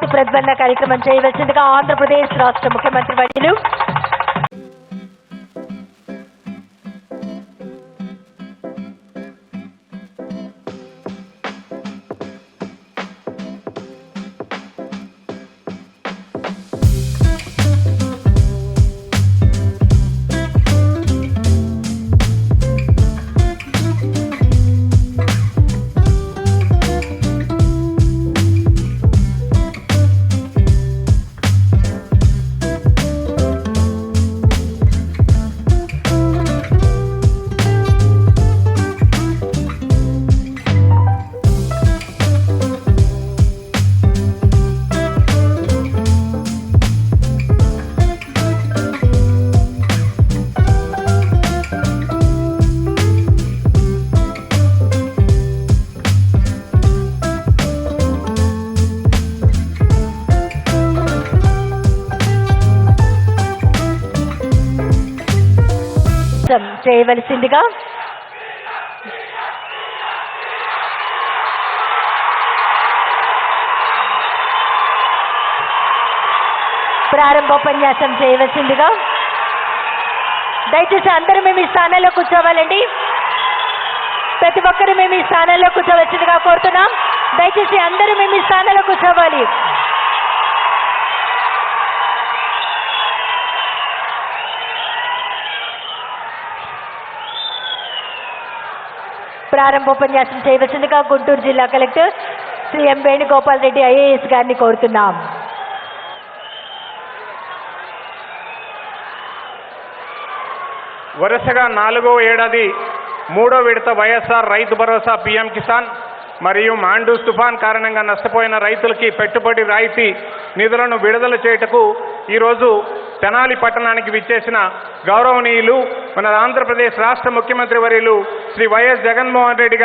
శాంతి ప్రతిబంధ కార్యక్రమం చేయవలసిందిగా ఆంధ్రప్రదేశ్ రాష్ట్ర ముఖ్యమంత్రి వర్యులు చేయవలసిందిగా ప్రారంభోపన్యాసం చేయవలసిందిగా దయచేసి అందరూ మేము ఈ స్థానంలో కూర్చోవాలండి. ప్రతి ఒక్కరూ మేము ఈ స్థానంలో కూర్చోవలసిందిగా కోరుతున్నాం. దయచేసి అందరూ మేము ఈ స్థానంలో కూర్చోవాలి. ప్రారంభోపన్యాసం చేయవలసిందిగా గుంటూరు జిల్లా కలెక్టర్ శ్రీ ఎం వేణుగోపాల్ రెడ్డి ఐఏఎస్ గారిని కోరుతున్నాం. వరుసగా 4వ ఏడాది 3వ విడత వైఎస్ఆర్ రైతు భరోసా పీఎం కిసాన్ మరియు మాండూస్ తుఫాన్ కారణంగా నష్టపోయిన రైతులకి పెట్టుబడి రాయితీ నిధులను విడుదల చేయుటకు ఈరోజు తెనాలి పట్టణానికి విచ్చేసిన గౌరవనీయులు మన ఆంధ్రప్రదేశ్ రాష్ట్ర ముఖ్యమంత్రి వర్యులు శ్రీ వైఎస్ జగన్మోహన్ రెడ్డి గారు